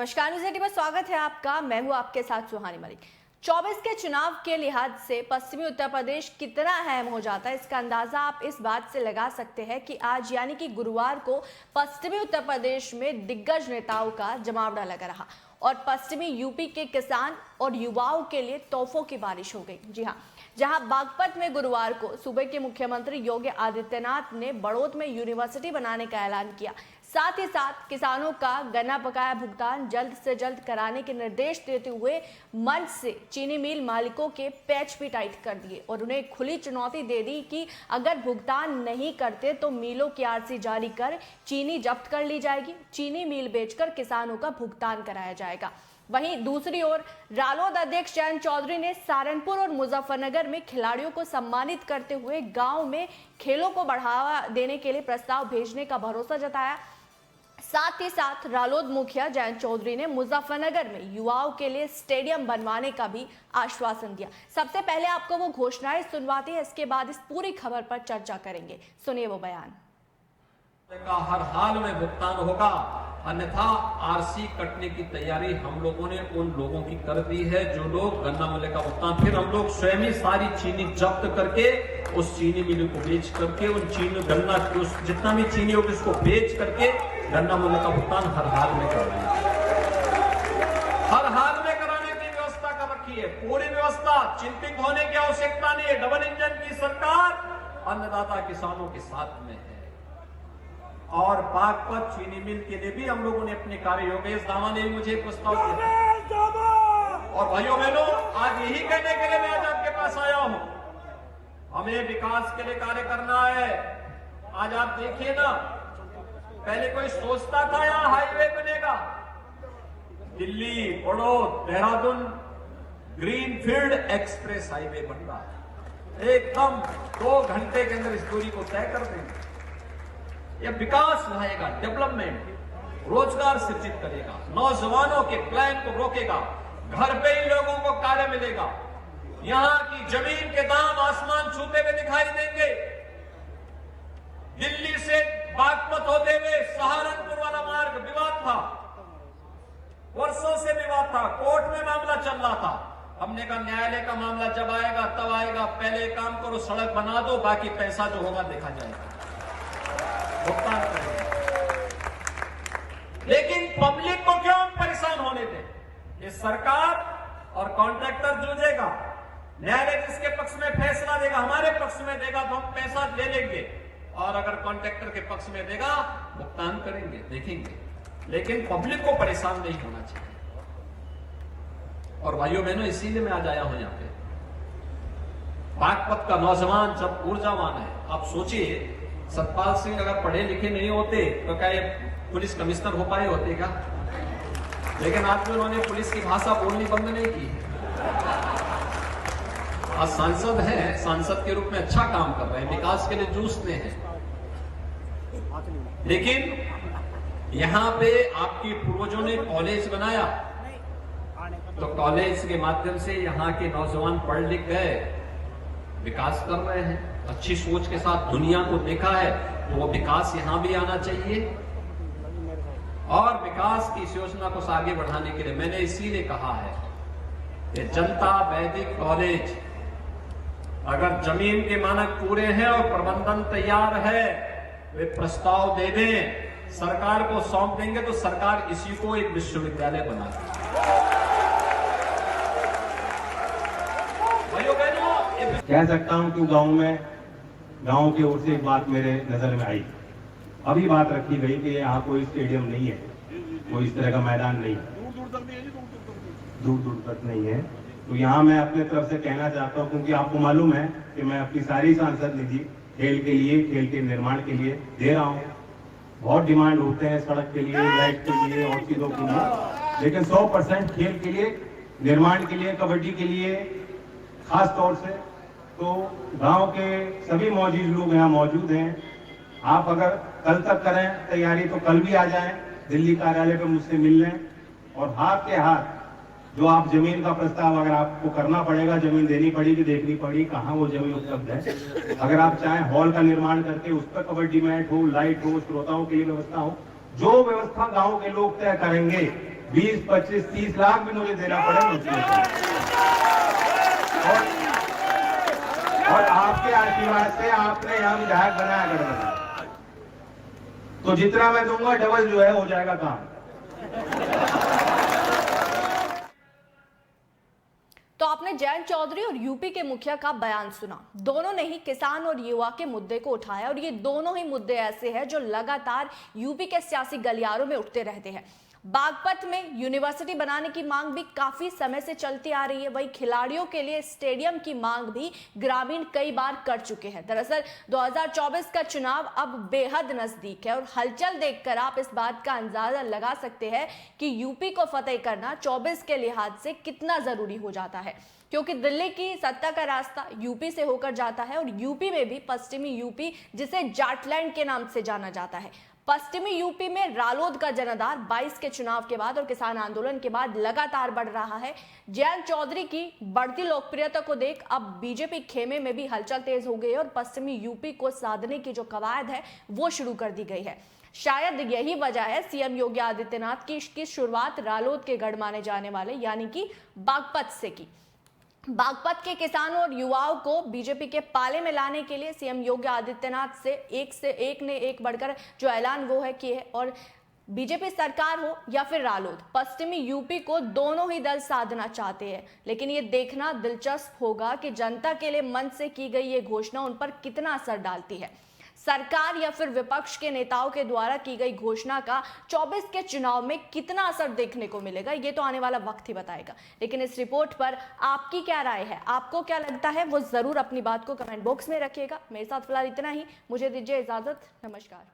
नमस्कार, न्यूज़ 18 में स्वागत है आपका। मैं हूं आपके साथ सुहानी मलिक। 24 के चुनाव के लिहाज से पश्चिमी उत्तर प्रदेश कितना अहम हो जाता है, इसका अंदाजा आप इस बात से लगा सकते हैं कि आज यानी कि गुरुवार को पश्चिमी उत्तर प्रदेश में दिग्गज नेताओं का जमावड़ा लगा रहा और पश्चिमी यूपी के किसान और युवाओं के लिए तोहफों की बारिश हो गई। जी हाँ, जहां बागपत में गुरुवार को सूबे के मुख्यमंत्री योगी आदित्यनाथ ने बड़ौद में यूनिवर्सिटी बनाने का ऐलान किया। साथ ही साथ किसानों का गन्ना बकाया भुगतान जल्द से जल्द कराने के निर्देश देते हुए मंच से चीनी मिल मालिकों के पैच भी टाइट कर दिए और उन्हें खुली चुनौती दे दी कि अगर भुगतान नहीं करते तो मिलों की आरसी जारी कर चीनी जब्त कर ली जाएगी, चीनी मिल बेचकर किसानों का भुगतान कराया जाएगा। वहीं दूसरी ओर रालोद अध्यक्ष जयंत चौधरी ने सहारनपुर और मुजफ्फरनगर में खिलाड़ियों को सम्मानित करते हुए गांव में खेलों को बढ़ावा देने के लिए प्रस्ताव भेजने का भरोसा जताया। साथ ही साथ रालोद मुखिया जयंत चौधरी ने मुजफ्फरनगर में युवाओं के लिए स्टेडियम बनवाने का भी आश्वासन दिया। सबसे पहले आपको वो घोषणाएं सुनवाती है, इसके बाद इस पूरी खबर पर चर्चा करेंगे। सुनिए वो बयान। हर हाल में भुगतान होगा, अन्यथा आरसी कटने की तैयारी हम लोगों ने उन लोगों की कर दी है जो लोग गन्ना मूल्य का भुगतान, फिर हम लोग स्वयं ही सारी चीनी जब्त करके उस चीनी मिल को बेच करके उन चीनी गन्ना जितना भी चीनी होगी उसको बेच करके गन्ना मूल्य का भुगतान हर हाल में कराएंगे। हर हाल में कराने की व्यवस्था कर रखी है, पूरी व्यवस्था, चिंतित होने की आवश्यकता नहीं है। डबल इंजन की सरकार अन्नदाता किसानों के साथ में है और बागपत चीनी मिल के लिए भी हम लोगों ने अपने कार्य योगेश दामा ने भी मुझे प्रस्ताव दिया और भाइयों बहनों, आज यही कहने के लिए मैं आज आपके पास आया हूं। हमें विकास के लिए कार्य करना है। आज आप देखिए ना, पहले कोई सोचता था यहां हाईवे बनेगा, Delhi Baraut Dehradun greenfield express highway बन रहा है। एकदम 2 घंटे के अंदर इस दूरी को तय कर देंगे। यह विकास लाएगा, डेवलपमेंट, रोजगार सृजित करेगा, नौजवानों के प्लान को रोकेगा, घर पे ही लोगों को कार्य मिलेगा, यहां की जमीन के दाम आसमान छूते हुए दिखाई देंगे। दिल्ली से बागपत होते हुए सहारनपुर वाला मार्ग विवाद था, वर्षों से विवाद था, कोर्ट में मामला चल रहा था। हमने कहा न्यायालय का मामला जब आएगा तब आएगा, पहले एक काम करो, सड़क बना दो, बाकी पैसा जो होगा देखा जाएगा, भुगतान करेंगे। लेकिन पब्लिक को क्यों परेशान होने दें? ये सरकार और कॉन्ट्रैक्टर जूझेगा, न्यायालय जिसके पक्ष में फैसला देगा, हमारे पक्ष में देगा तो हम पैसा ले लेंगे और अगर कॉन्ट्रैक्टर के पक्ष में देगा भुगतान करेंगे, देखेंगे। लेकिन पब्लिक को परेशान नहीं होना चाहिए। और भाइयों बहनों, इसीलिए मैं आज आया हूं यहां पे। बागपत का नौजवान जब ऊर्जावान है, आप सोचिए सतपाल सिंह अगर पढ़े लिखे नहीं होते तो क्या ये पुलिस कमिश्नर हो पाए होते क्या? लेकिन आज उन्होंने पुलिस की भाषा बोलनी बंद नहीं की। आज सांसद हैं, सांसद के रूप में अच्छा काम कर रहे हैं, विकास के लिए जूझते हैं। लेकिन यहां पे आपके पूर्वजों ने कॉलेज बनाया तो कॉलेज के माध्यम से यहां के नौजवान पढ़ लिख गए, विकास कर रहे हैं, अच्छी सोच के साथ दुनिया को देखा है, तो वो विकास यहां भी आना चाहिए। और विकास की इस योजना को आगे बढ़ाने के लिए मैंने इसीलिए कहा है कि जनता वैदिक कॉलेज अगर जमीन के मानक पूरे हैं और प्रबंधन तैयार है, वे प्रस्ताव दे दें, सरकार को सौंप देंगे तो सरकार इसी को एक विश्वविद्यालय बना देगी। कह सकता हूं कि गांव की ओर से एक बात मेरे नजर में आई। अभी बात रखी गई कि यहाँ कोई स्टेडियम नहीं है, कोई इस तरह का मैदान नहीं, दूर दूर तक नहीं है। तो यहाँ मैं अपने तरफ से कहना चाहता हूँ, क्योंकि आपको मालूम है कि मैं अपनी सारी सांसद निधि खेल के लिए, खेल के निर्माण के लिए दे रहा हूँ। बहुत डिमांड होते हैं सड़क के लिए, लाइट के लिए और चीजों के लिए, लेकिन 100% खेल के लिए, निर्माण के लिए, कबड्डी के लिए खास तौर से। तो गांव के सभी मौजूद लोग यहाँ मौजूद हैं। आप अगर कल तक करें तैयारी तो कल भी आ जाएं दिल्ली कार्यालय पे मुझसे मिल लें और हाथ के हाथ जो आप जमीन का प्रस्ताव, अगर आपको करना पड़ेगा, जमीन देनी पड़ेगी, देखनी पड़ेगी कहाँ वो जमीन उपलब्ध है। अगर आप चाहें हॉल का निर्माण करके उस पर कबड्डी मैट हो, लाइट हो, श्रोताओं के लिए व्यवस्था हो, जो व्यवस्था गांव के लोग तय करेंगे 20, 25, 30 लाख भी मुझे देना पड़े मैं उसमें और आपके आशीर्वाद से आपने यहाँ विधायक बनाया गढ़ तो जितना मैं दूंगा डबल जो है हो जाएगा काम। तो आपने जयंत चौधरी और यूपी के मुखिया का बयान सुना। दोनों ने ही किसान और युवा के मुद्दे को उठाया और ये दोनों ही मुद्दे ऐसे हैं जो लगातार यूपी के सियासी गलियारों में उठते रहते हैं। बागपत में यूनिवर्सिटी बनाने की मांग भी काफी समय से चलती आ रही है। वहीं खिलाड़ियों के लिए स्टेडियम की मांग भी ग्रामीण कई बार कर चुके हैं। दरअसल 2024 का चुनाव अब बेहद नजदीक है और हलचल देखकर आप इस बात का अंदाजा लगा सकते हैं कि यूपी को फतेह करना 24 के लिहाज से कितना जरूरी हो जाता है, क्योंकि दिल्ली की सत्ता का रास्ता यूपी से होकर जाता है और यूपी में भी पश्चिमी यूपी, जिसे जाटलैंड के नाम से जाना जाता है। पश्चिमी यूपी में रालोद का जनाधार 22 के चुनाव के बाद और किसान आंदोलन के बाद लगातार बढ़ रहा है। जयंत चौधरी की बढ़ती लोकप्रियता को देख अब बीजेपी खेमे में भी हलचल तेज हो गई है और पश्चिमी यूपी को साधने की जो कवायद है वो शुरू कर दी गई है। शायद यही वजह है सीएम योगी आदित्यनाथ की इसकी शुरुआत रालोद के गढ़ माने जाने वाले यानी कि बागपत से की। बागपत के किसानों और युवाओं को बीजेपी के पाले में लाने के लिए सीएम योगी आदित्यनाथ से एक ने एक बढ़कर जो ऐलान वो है किए और बीजेपी सरकार हो या फिर रालोद, पश्चिमी यूपी को दोनों ही दल साधना चाहते हैं। लेकिन ये देखना दिलचस्प होगा कि जनता के लिए मन से की गई ये घोषणा उन पर कितना असर डालती है। सरकार या फिर विपक्ष के नेताओं के द्वारा की गई घोषणा का 24 के चुनाव में कितना असर देखने को मिलेगा ये तो आने वाला वक्त ही बताएगा। लेकिन इस रिपोर्ट पर आपकी क्या राय है, आपको क्या लगता है, वो जरूर अपनी बात को कमेंट बॉक्स में रखिएगा। मेरे साथ फिलहाल इतना ही, मुझे दीजिए इजाजत, नमस्कार।